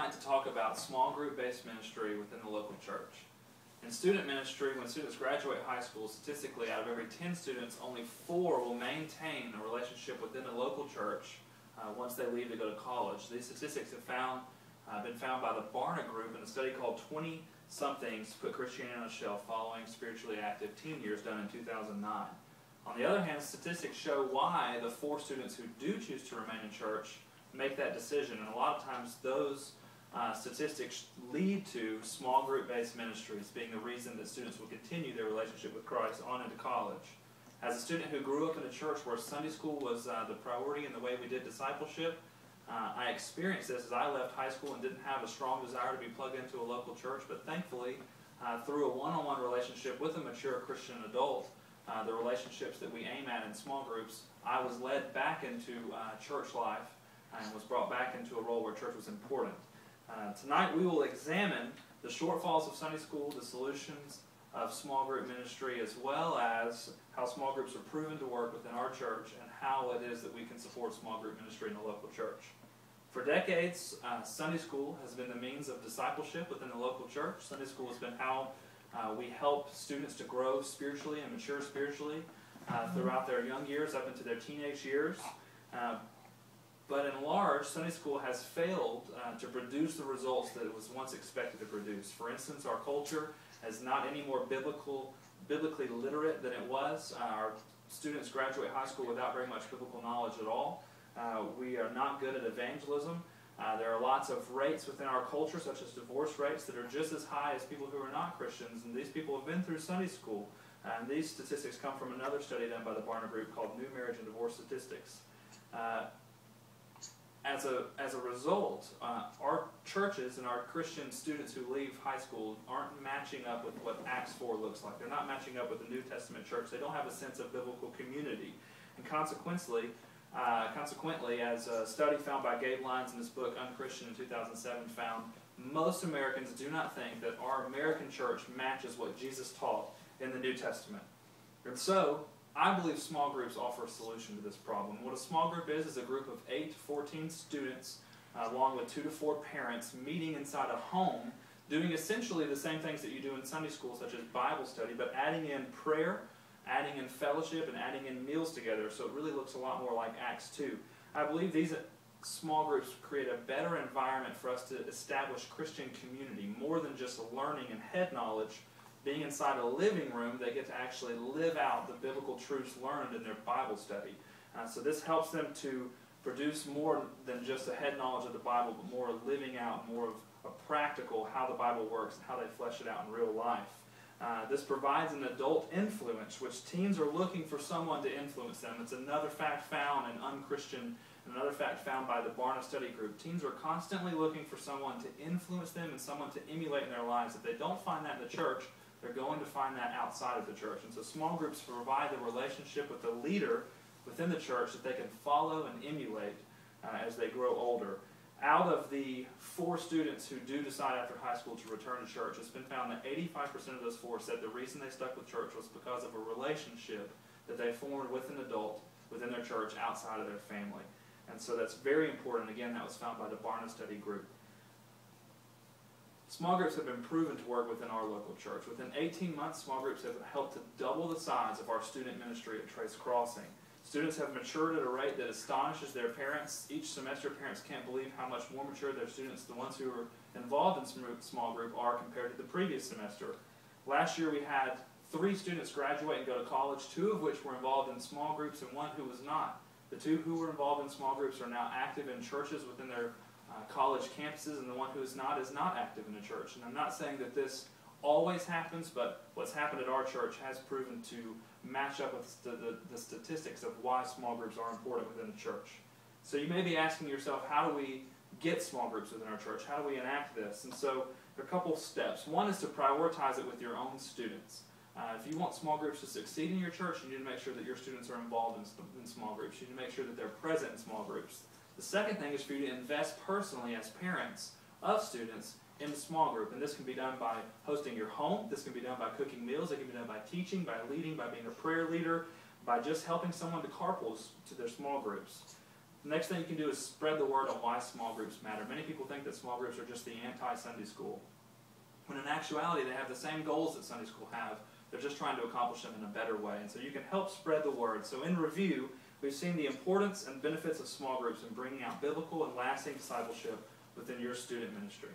tonight to talk about small group-based ministry within the local church. In student ministry, when students graduate high school, statistically out of every 10 students, only 4 will maintain a relationship within a local church once they leave to go to college. These statistics have been found by the Barton group in a study called 20-somethings Put Christianity on a Shelf Following Spiritually Active Teen Years, done in 2009. On the other hand, statistics show why the 4 students who do choose to remain in church make that decision, and a lot of times those statistics lead to small group-based ministries being the reason that students will continue their relationship with Christ on into college. As a student who grew up in a church where Sunday school was the priority in the way we did discipleship, I experienced this as I left high school and didn't have a strong desire to be plugged into a local church, but thankfully, through a one-on-one relationship with a mature Christian adult, the relationships that we aim at in small groups, I was led back into church life and was brought back into a role where church was important. Tonight we will examine the shortfalls of Sunday school, the solutions of small group ministry, as well as how small groups are proven to work within our church and how it is that we can support small group ministry in the local church. For decades, Sunday school has been the means of discipleship within the local church. Sunday school has been how we help students to grow spiritually and mature spiritually throughout their young years up into their teenage years. But in large, Sunday school has failed to produce the results that it was once expected to produce. For instance, our culture is not any more biblically literate than it was. Our students graduate high school without very much biblical knowledge at all. We are not good at evangelism. There are lots of rates within our culture, such as divorce rates, that are just as high as people who are not Christians, and these people have been through Sunday school. And these statistics come from another study done by the Barton group called New Marriage and Divorce Statistics. As a result, our churches and our Christian students who leave high school aren't matching up with what Acts 4 looks like. They're not matching up with the New Testament church. They don't have a sense of biblical community. And consequently, as a study found by Gabe Lyons in his book Unchristian in 2007 found, most Americans do not think that our American church matches what Jesus taught in the New Testament. And so, I believe small groups offer a solution to this problem. What a small group is a group of 8 to 14 students, along with 2 to 4 parents, meeting inside a home, doing essentially the same things that you do in Sunday school, such as Bible study, but adding in prayer, adding in fellowship, and adding in meals together, so it really looks a lot more like Acts 2. I believe these small groups create a better environment for us to establish Christian community, more than just learning and head knowledge. Being inside a living room, they get to actually live out the biblical truths learned in their Bible study. So this helps them to produce more than just a head knowledge of the Bible, but more living out, more of a practical how the Bible works and how they flesh it out in real life. This provides an adult influence, which teens are looking for someone to influence them. It's another fact found in Unchristian, and another fact found by the Barna Study Group. Teens are constantly looking for someone to influence them and someone to emulate in their lives. If they don't find that in the church, they're going to find that outside of the church. And so small groups provide the relationship with the leader within the church that they can follow and emulate as they grow older. Out of the 4 students who do decide after high school to return to church, it's been found that 85% of those 4 said the reason they stuck with church was because of a relationship that they formed with an adult within their church outside of their family. And so that's very important. Again, that was found by the Barna Study Group. Small groups have been proven to work within our local church. Within 18 months, small groups have helped to double the size of our student ministry at Trace Crossing. Students have matured at a rate that astonishes their parents. Each semester, parents can't believe how much more mature their students, the ones who are involved in small group, are compared to the previous semester. Last year, we had 3 students graduate and go to college, 2 of which were involved in small groups and 1 who was not. The 2 who were involved in small groups are now active in churches within their college campuses, and the one who is not active in a church. And I'm not saying that this always happens, but what's happened at our church has proven to match up with the statistics of why small groups are important within the church. So you may be asking yourself, how do we get small groups within our church? How do we enact this? And so there are a couple steps. One is to prioritize it with your own students. If you want small groups to succeed in your church, you need to make sure that your students are involved in small groups. You need to make sure that they're present in small groups. The second thing is for you to invest personally as parents of students in a small group. And this can be done by hosting your home. This can be done by cooking meals. It can be done by teaching, by leading, by being a prayer leader, by just helping someone to carpool to their small groups. The next thing you can do is spread the word on why small groups matter. Many people think that small groups are just the anti-Sunday school, when in actuality they have the same goals that Sunday school have. They're just trying to accomplish them in a better way. And so you can help spread the word. So in review, we've seen the importance and benefits of small groups in bringing out biblical and lasting discipleship within your student ministry.